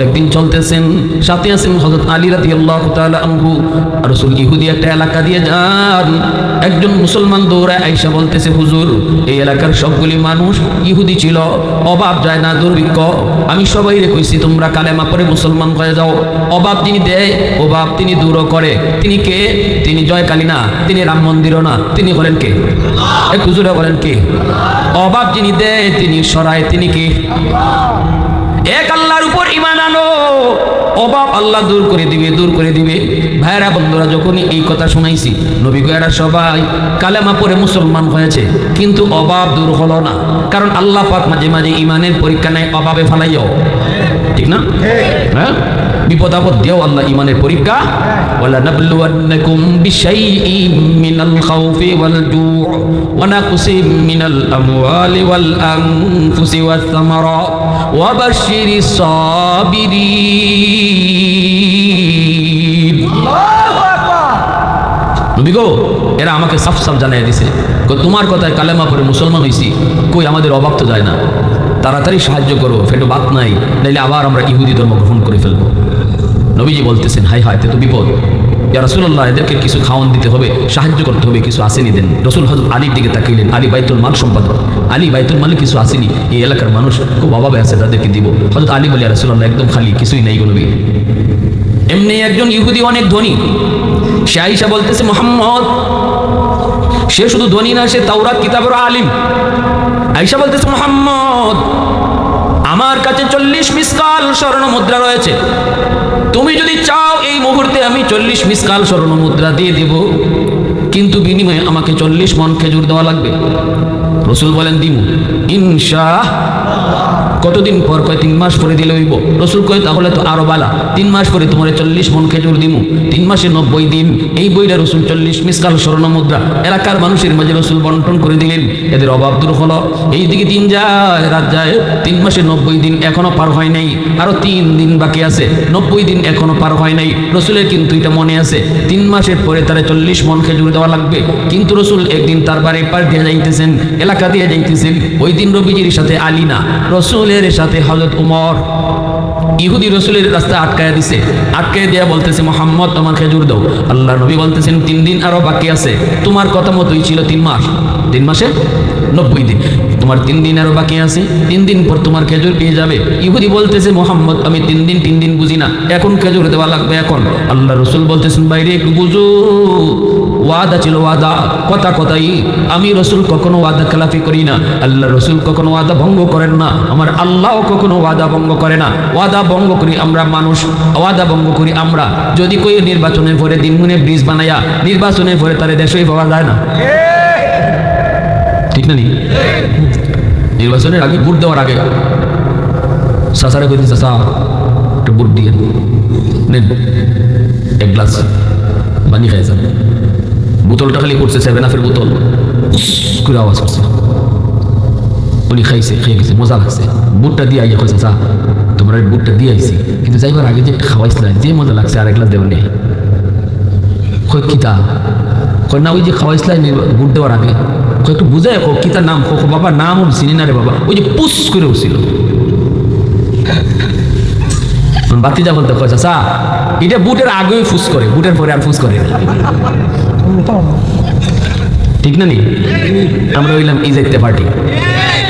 একদিন চলতেছেন, সাথে আছেন হযরত আলী রাদিয়াল্লাহু তাআলা আনহু। রাসূল ইহুদি একটা এলাকা দিয়ে যান, একজন মুসলমান দৌড়ায় আয়েশা বলতেছে, হুজুর এই এলাকার সবগুলি মানুষ ইহুদি ছিল, অভাব যায় না, দুর্ভিক্ষ। আমি সবাইরে কইছি তোমরা কালেমা পড়ে মুসলমান হয়ে যাও। অভাব যিনি দেয়, অভাব তিনি দূর করে। তিনি কে? তিনি জয়কালী না, তিনি রাম মন্দিরও না, তিনি হলেন কে? এক হুজুরে বলেন কে? অভাব যিনি দেয়, তিনি সরায়, তিনি কে? এক আল্লাহর উপর ঈমান আনো, অভাব আল্লাহ দূর করে দিবে, দূর করে দিবে। ভাইরা বন্ধুরা, যখনই এই কথা শুনাইছি, নবী গয়েরা সবাই কালেমা পড়ে মুসলমান হয়েছে, কিন্তু অভাব দূর হলো না। কারণ আল্লাহ পাক মাঝে মাঝে ঈমানের পরীক্ষা নেয় অভাবে ফালাইও, ঠিক না? হ্যাঁ, বিপদ আপদ দিয়েও আল্লাহ ঈমানের পরীক্ষা। ওয়ালা নাবলুওয়ান্নাকুম বিশাইইম মিনাল খাউফি ওয়াল জু' ওয়া নাকসিম মিনাল আমওয়ালি ওয়াল আনফুসি ওয়াস সামারাত ওয়া বাশশিরিস সাবিরিন। আল্লাহু আকবার। নবী গো, এরা আমাকে সাফ সাফ জানিয়ে দিছে, তোমার কথায় কালেমা পড়ে মুসলমান হইছি, কই আমাদের অভাব তো যায় না, তাড়াতাড়ি সাহায্য করো, ফেটো বাত নাই, নাইলে আবার আমরা ইহুদি ধর্ম গ্রহণ করে ফেলবো। নবীজি বলতেছেন, হাই হাই, তে তো বিপদ। ইয়া রাসূলুল্লাহ, এদেরকে কিছু খাওয়ান দিতে হবে, সাহায্য করতে হবে, কিছু আসেনি দেন। রাসূল হযরত আলীর দিকে তাকাইলেন, আলী বাইতুল মাল সম্পাদক, আলী বাইতুল মালে কিছু আসেনি, এই এলাকার মানুষ খুব অভাবে আছে, তাদেরকে দিব। হযরত আলী বলে, ইয়া রাসূলুল্লাহ একদম খালি, কিছুই নাই গো নবী। এমনি একজন ইহুদি অনেক ধনী, সে আয়েশা বলতেছে, মুহাম্মদ সে শুধু ধনী না, সে তাওরাত কিতাবের আলিম। আয়েশা বলতেছে, মুহাম্মদ আমার কাছে 40 মিসকাল স্বর্ণ মুদ্রা রয়েছে, তুমি যদি চাও এই মুহূর্তে আমি 40 মিসকাল স্বর্ণ মুদ্রা দিয়ে দেব, কিন্তু বিনিময়ে আমাকে 40 মণ খেজুর দেওয়া লাগবে। রাসূল বলেন, দিমু ইনশাআল্লাহ। কতদিন পর? কয় 3 মাস পরে দিলে হইব। রাসূল কয়, তাহলে তো আরো বালা, 3 মাস পরে তোমার 40 মণ খেজুর দিমু। 3 মাসে 90 দিন, এই বইটা রাসূল 40 মিসকাল স্বর্ণ মুদ্রা এলাকার মানুষের মাঝে রাসূল বন্টন করে দিলেন। এদের অভাব দূর হলো। এইদিকে দিন যায়, রাত যায়, 3 মাসে 90 দিন এখনো পার হয় নাই, আরো 3 দিন বাকি আছে, 90 দিন এখনো পার হয় নাই। রাসূলের কিন্তু এটা মনে আছে, 3 মাসের পরে তারা 40 মণ খেজুর দেওয়া লাগবে। কিন্তু রাসূল একদিন তার বাড়ি পার দিয়ে যাইতেছেন, এলাকা দিয়ে যাইতেছেন। ওই দিন নবীজির সাথে আলী না, রাসূলের সাথে হযরত উমর। ইহুদি রাসূলের রাস্তা আটকায় দিছে, আটকায় দেয়া বলতেছে, মুহাম্মদ তোমার খেজুর দাও। আল্লাহ নবী বলতেছেন, 3 দিন আরো বাকি আছে, তোমার কথা মতোই ছিল 3 মাস, 3 মাসে 90 দিন, তোমার 3 দিন আরো বাকি আছে, 3 দিন পর তোমার খেজুর পেয়ে যাবে। ইহুদি বলতেছে, মুহাম্মদ আমি 3 দিন বুঝি না, এখন খেজুর দেওয়া লাগবে এখন। আল্লাহ রাসূল বলতেছেন, বাইরে একটু বুঝো, ওয়াদা ছিল, ওয়াদা কথা কথাই, আমি রাসূল কখনো ওয়াদা খেলাফি করি না, আল্লাহ রাসূল কখনো ওয়াদা ভঙ্গ করেন না, আমার আল্লাহও কখনো ওয়াদা ভঙ্গ করে না। ওয়াদা ভঙ্গ করি আমরা মানুষ, ওয়াদা ভঙ্গ করি আমরা। যদি কই নির্বাচনের পরে দিনগুনে ব্রিজ বানায়া, নির্বাচনের পরে তারে দেশই পাওয়া যায় না, ঠিক না? নি নির্বাচনের আগে, ভোট দেওয়ার আগে চাচারে কইতে, চাচা একটু ভোট দিয়ে নেন, 1 গ্লাস পানি খাই যান। বোতলটা খালি করছে, 7 আপের বোতল করে আওয়াজ করছে, উনি খাইছে, খেয়ে গেছে, মজা লাগছে। বুটটা দিয়ে আইয়া কইছে, চা তোমরা বুটটা দিয়ে আইছি, কিন্তু যাইবার আগে যে খাওয়াইছিলাম, যে মজা লাগছে, আর 1 গ্লাস দেবেন নেই। কই কিতা? কই না, ওই যে খাওয়াইছিলাম বুট দেওয়ার আগে। কই একটু বুঝাই, কিতার নাম? বাবা নাম চিনি না রে বাবা, ওই যে পুস করে উঠছিল। বাতিজা বলতে কয়েছে, চা এটা বুটের আগেই ফুস করে, বুটের পরে আর ফুস করে, ঠিক না? নি আমরা হইলাম এই যাইতে পার্টি,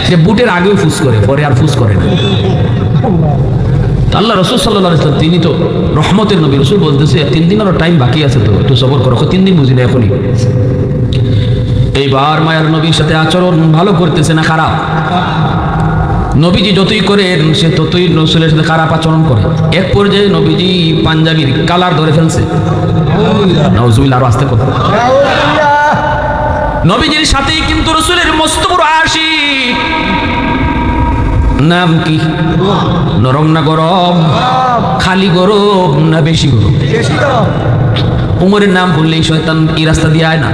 যে বুটের আগেও ফুস করে, পরে আর ফুস করে না। আল্লাহ রাসূল সাল্লাল্লাহু আলাইহি ওয়াসাল্লাম তিনি তো রহমতের নবী। রাসূল বলতেছে, 3 দিন আরো টাইম বাকি আছে, তো একটু সবর করো। 3 দিন বুঝি না এখনই। এইবার মায়ার নবীর সাথে আচরণ ভালো করতেছে না খারাপ? নবীজি যতই করেন সে ততই রাসূলের সাথে খারাপ আচরণ করে। এক পর্যায়ে নবীজি পাঞ্জাবির কালার ধরে ফেলছে, নাউজুবিল্লাহ, আরো আস্তে কথা। নবীজির সাথেই কিন্তু রাসূলের মস্ত বড় আশিক, নাম কি? নরম না গরম? খালি গরম না বেশি গরম? উমরের নাম বললেই শয়তান এই রাস্তা দিয়ে আয় না।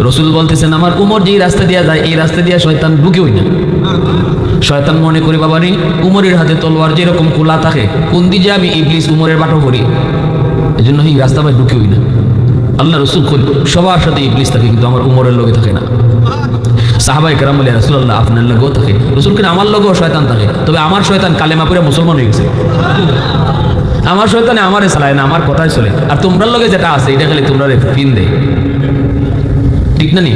রাসূল বলতেছেন, আমার উমর যেই রাস্তা দিয়ে যায়, এই রাস্তা দিয়ে শয়তান ঢুকেই না। শয়তান মনে করে, বাবারে উমরের হাতে তলোয়ার যেরকম খোলা থাকে, কোন দিকে আমি ইবলিস উমরের বাটো করি, এই জন্য এই রাস্তা ভাই ঢুকেই না। আল্লাহ রাসূল সবার সাথে ইবলিস থাকে, কিন্তু আমার উমরের লগে থাকে না। সাহাবায়ে কেরাম বলে রাসূলুল্লাহ আপনার লগেও থাকে। রাসূল কেন আমার লগেও শয়তান থাকে, তবে আমার শয়তান কালেমা পড়ে মুসলমান হয়ে গেছে। আমার শয়তানে আমারে চালায় না, আমার কথাই চলে। আর তোমরার লগে যেটা আছে এটা খালি তোমরা ফিন দেয়, ঠিক না নি?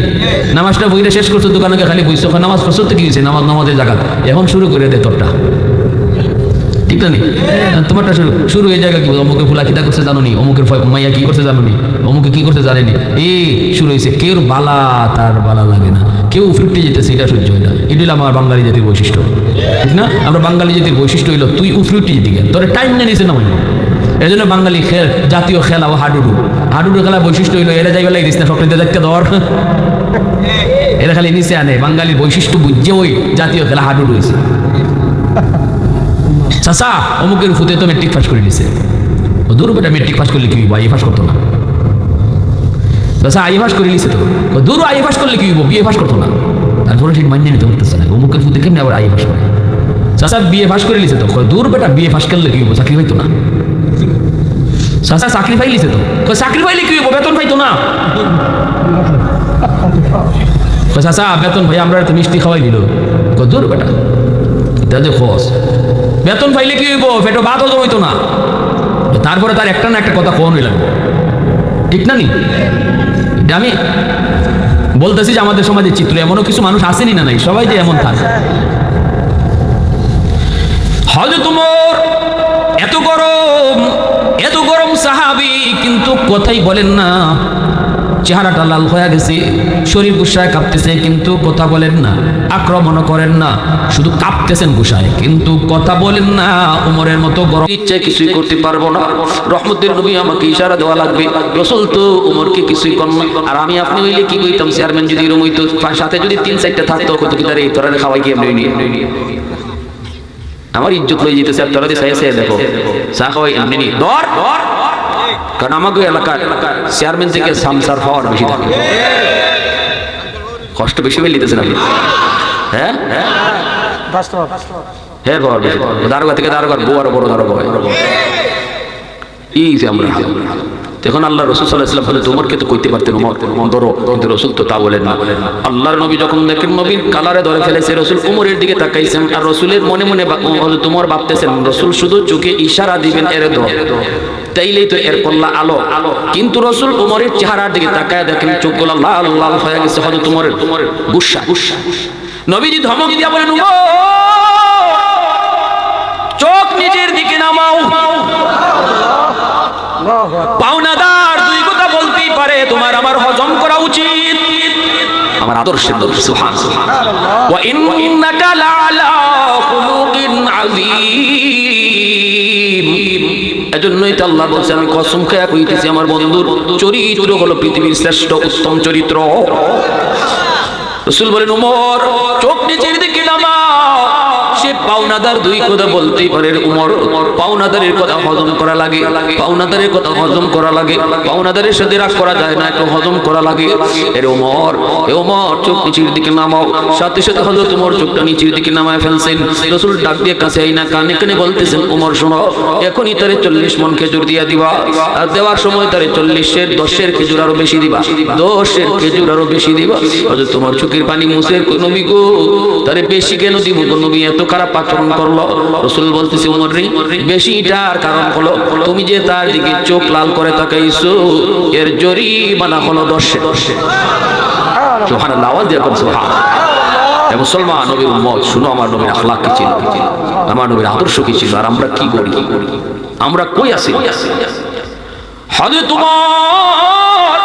নামাজটা বইটা শেষ করছো, দোকানে খালি বইছো, নামাজ পড়ছো তো কি হয়েছে, নামাজের জায়গা এখন শুরু করে দে তোরটা, ঠিক না নি? তোমারটা শুরু এই জায়গা কি অমুকে ফুলা কিতা করছে জানো নি, অমুকের মাইয়া কি করছে জানো নি, অমুকে কি করছে জানেনি, এই শুরু হয়েছে। কেউ বালা তার বালা লাগে না, কেউ ফিরতে যেতেছে, এটা সহ্য হয় না। এটা হলো আমার বাঙালি জাতির বৈশিষ্ট্য, ঠিক না? আমরা বাঙালি জাতির বৈশিষ্ট্য হইলো তুই উফরিটি যেতে তোর টাইম নিয়ে নিছে না মানে। এই জন্য বাঙালি জাতীয় খেলা ও হাডুডু খেলা বৈশিষ্ট্য হইলো এরা যাই বেলা দিস না, স্বপ্ন দেখতে ধর, এরা খালি নিচে আনে। বাঙালির বৈশিষ্ট্য বুঝছে ওই জাতীয় খেলা হাডুডু হয়েছে। চাচা অমুকের ফুতে তো মেট্রিক পাস করে নিছে, ও দূর বেটা মেট্রিক পাস করলে কি হইব, আই পাস করতো না। চাচা আই পাস করে নিছে তো, দূর আই পাস করলে কি হইব, বিএ পাস করতো না। তারপরে ঠিক মান্য নিতে পারতেছে না, অমুকের ফুতে কেমনি আবার আই পাস করে। চাচা বিএ পাস করে নিছে তো, দূর বেটা বিএ পাস করলে কি হইব, চাকরি পাইতো না। চাচা চাকরি পাইলিছে তো, চাকরি পাইলে কি হইব, বেতন পাইতো না। চাচা বেতন ভাই আমরা তো মিষ্টি খাওয়াই দিল, দূর বেটা দাদু খোঁজ, বেতন পাইলে কি হইব, পেটো ভাতও জমাইতো না। তারপরে তার একটা না একটা কথা কখনোই লাগবে, ঠিক না নি? আমি বলতেছি যে আমাদের সমাজের চিত্র এমনও কিছু মানুষ আসেনি না নাই, সবাই যে এমন থাকে। হযরত ওমর এত গরম সাহাবী, কিন্তু কথাই বলেন না। চেহারাটা লাল হয়ে গেছে, শরীর গুসায় কাঁপতেছে, কিন্তু কথা বলেন না, আক্রমণও করেন না, শুধু কাঁপতেছেন গুসায়, কিন্তু কথা বলেন না। উমরের মতো গরম ইচ্ছায় কিছুই করতে পারবো না, রহমতের নবী আমাকে ইশারা দেওয়া লাগবে। রাসূল তো উমরকে কিছুই করেন না। আর আমি আপনি হইলে কি কইতাম, চেয়ারম্যান যদি এরকম হইতো, সাথে যদি 3-4টা থাকতো, কত কি তারে তোরা খাওয়াই কি এমনি আমার ইজ্জত লই যেতেছে। আর তোরা দিয়ে সাইয়া দেখো চা খাওয়াই এমনি ধর, কারণ আমাকে এলাকার চেয়ারম্যান থেকে সামসার পাওয়ার বেশি থাকে, কষ্ট বেশি পেয়ে নিতেছেন আপনি। হ্যাঁ হ্যাঁ পাওয়ার বেশি, দারোগা থেকে দারোগার বউ আরো বড় দারোগা হয়। এই যে আমরা এখন আল্লাহ রাসূল সাল্লাল্লাহু আলাইহি ওয়াসাল্লাম বলে উমরকে তো কইতে পারতেন উমর ধরো, কিন্তু রাসূল তো তা বলেন না। আল্লাহর নবী যখন দেখেন নবীর কালারে ধরে ফেলেছে, রাসূল উমরের দিকে তাকাইছেন, আর রাসূলের মনে মনে হযরত উমর ভাবতেছেন রাসূল শুধু চোখে ইশারা দিবেন এরে দাও, তাইলেই তো এর কল্লা আলো। কিন্তু রাসূল উমরের চেহারার দিকে তাকায় দেখেন চোখগুলো লাল লাল হয়ে গেছে হযরত উমরের গুসা। নবীজি ধমক দিয়া বলেন উমর চোখ নিচের দিকে নামাও। পাওনাদার দুই কথা বলতেই পারে, তোমার আমার হজম করা উচিত। আমার আদর্শের নবী সুবহানাল্লাহ, ওয়া ইন্নাকা লাআলা খুলুকিন আযীম। এজন্যই তো আল্লাহ বলছে, আমি কসম খেয়ে কইতেছি আমার বন্ধুর চরিত্র হলো পৃথিবীর শ্রেষ্ঠ উত্তম চরিত্র। রাসূল বলেন উমর চোখ নিচের দিকে নামাও। সে পাওনাদার দুই কথা বলতেই পারে, উমর পাওনাদারের কথা হজম করা লাগে, পাওনাদারের কথা হজম করা লাগে, পাওনাদারের সাথে রাগ করা যায় না, একটু হজম করা লাগে। এ উমর চোখ নিচের দিকে নামাও। সাথে সাথে হযরত উমর চোখটা নিচের দিকে নামায় ফেলছেন। রাসূল ডাক দিয়ে কাছে আইনা কানে কানে বলতেছেন, উমর শোনো, এখনই তারে 40 মণ খেজুর দিয়া দিবা, আর দেওয়ার সময় তারে 40-এর 10-এর খেজুর আরো বেশি দিবা, 10-এর খেজুর আরো বেশি দিবা। হযরত উমর চোখের পানি মুছে, নবী গো তারে বেশি কেন দিব গো নবী, এত খারাপ আচরণ করলো। রাসূল বলতেছে উমর রে, বেশিটার কারণ হলো তুমি যে তার দিকে চোখ লাল করে তাকাইছো, এর জরিমানা হলো 10-এ। সুবহানাল্লাহ, আওয়াজ দিয়ে বলুন সুবহানাল্লাহ। মুসলমান নবীর উম্মত শুনো, আমার নবীর আখলাক কি ছিল, আমার নবীর আদর্শ কি ছিল, আর আমরা কি করি, আমরা কই আছি। হযরত উমর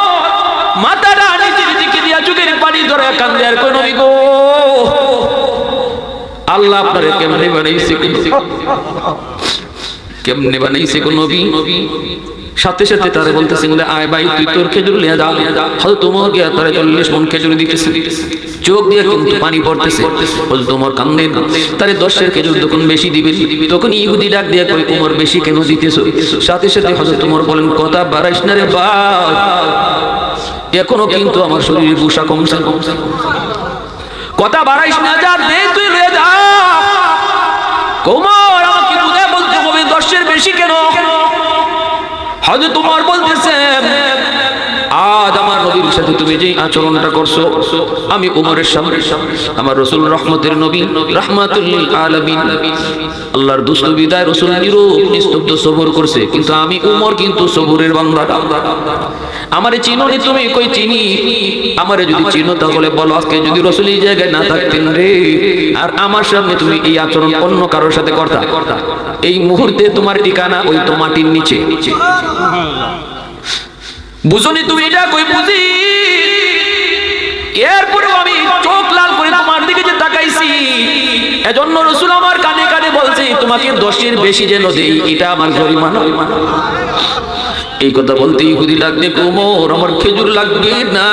মাথাটা নিচের দিকে দিয়া চোখের পানি ধরে কান্দে, আর কই নবী গো আল্লাহ আপনারে কেমনে বানাইছে গো নবী। সাথে সাথে তারে বলতেছে আয় ভাই তুই তোর খেজুর লিয়ে যা। হযরত ওমর গিয়া তারে 40 মণ খেজুর দিতেছে, চোখ দিয়ে কিন্তু পানি পড়তেছে। হযরত ওমর কান্দেন, তারে 10-এর খেজুর যখন বেশি দিবেন, তখন ইহুদি ডাক দিয়া কই ওমর বেশি কেন দিতেছো? সাথে সাথে হযরত ওমর বলেন, কথা বাড়াইস না রে ভাই, এখনো কিন্তু আমার শরীরে গুসা কমছে, কথা বাড়াইস না, যা দে তুই লয়ে যা। ওমর আমাকে বুঝায় বলতে হবে 10-এর বেশি কেন? হযরত ওমর বলতেছেন, আজ আমার নবীর নবীর সাথে তুমি যেই আচরণটা করছো, আমি উমরের সামনে আমার রাসূল রহমতের নবী রাহমাতুল লিল আলামিন আল্লাহর দুষ্ট বিদায় রাসূল নীরব নিস্তব্ধ সবর করছে, কিন্তু আমি উমর কিন্তু সবরের বান্দা। আমারে চিনোনি তুমি? কই চিনি। আমারে যদি চিনো তাহলে বলো, আজকে যদি রাসূল এই জায়গায় না থাকতেন রে, আর আমার সামনে তুমি এই আচরণ অন্য কারোর সাথে করতা, এই মুহূর্তে তোমার ঠিকানা ওই তো মাটির নিচে। বুঝনি তুমি এটা? কই বুঝি। এরপরেও আমি চোখ লাল করে তোমার দিকে যে তাকাইছি, এজন্য রাসূল আমার কানে কানে বলছে, তোমাকে 10-এর বেশি যেন দেই, এটা আমার জরিমানা। এই কথা বলতে ইহুদি লাগবে, ওমর আমার খেজুর লাগবে না।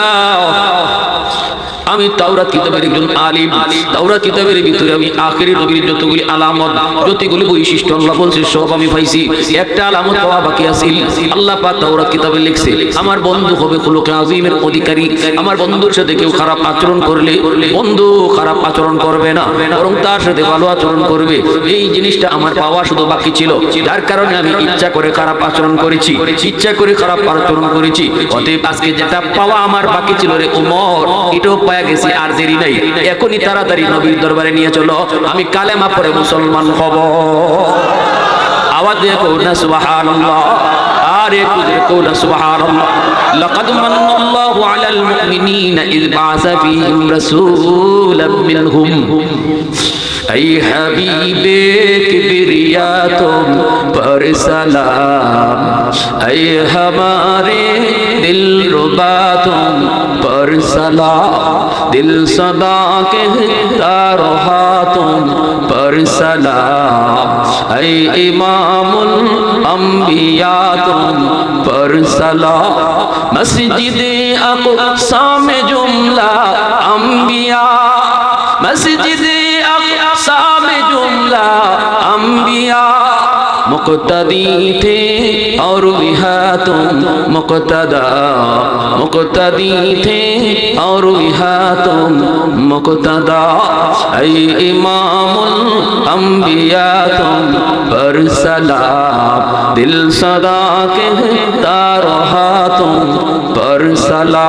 আমি তাওরাত কিতাবের একজন আলিম, তাওরাত কিতাবের ভিতরে আমি আখেরি নবীর যতগুলি আলামত, যতগুলি বৈশিষ্ট্য আল্লাহ বলছে সব আমি পাইছি। একটা আলামত পাওয়া বাকি আছে। আল্লাহ পাক তাওরাত কিতাবে লিখছে, আমার বন্ধু হবে খুলুকে আযীমের অধিকারী। আমার বন্ধুর সাথে কেউ খারাপ আচরণ করলে বন্ধু খারাপ আচরণ করবে না, বরং তার সাথে ভালো আচরণ করবে। এই জিনিসটা আমার পাওয়া শুধু বাকি ছিল, যার কারণে আমি ইচ্ছা করে খারাপ আচরণ করেছি, ইচ্ছা করে খারাপ আচরণ করেছি। অতএব আজকে যেটা পাওয়া আমার বাকি ছিল রে ওমর, এটাও গেছি, আর দেরি নাই। এখনই তাড়াতাড়ি নবীর দরবারে নিয়ে চলো, আমি কালেমা পড়ে মুসলমান হব। আওয়াজ দিয়ে কও না সুবহানাল্লাহ, আর একটু দিয়ে কও না সুবহানাল্লাহ। লাকাদ মান্নাল্লাহু আলাল মুমিনিনা ইয বা'সা ফীহিম রাসূলাম মিনহুম। ऐ हबीबे किबरिया तुम पर सलाम, ऐ हमारे दिल रुबा तुम पर सलाम, दिल सदा कहता रहा तुम पर सलाम, ऐ इमामुल अंबिया तुम पर सलाम, मस्जिदे अक़सा में जुमला अंबिया, मस्जिदे अक़सा में जुमला अंबिया मुक़तदी थे और विहा तुम मुक़तदा, मुक़तदी थे और विहा तुम मुक़तदा, ऐ इमामुल अंबिया तुम पर सलाम, दिल सदा कहता रहा तुम पर सलाम।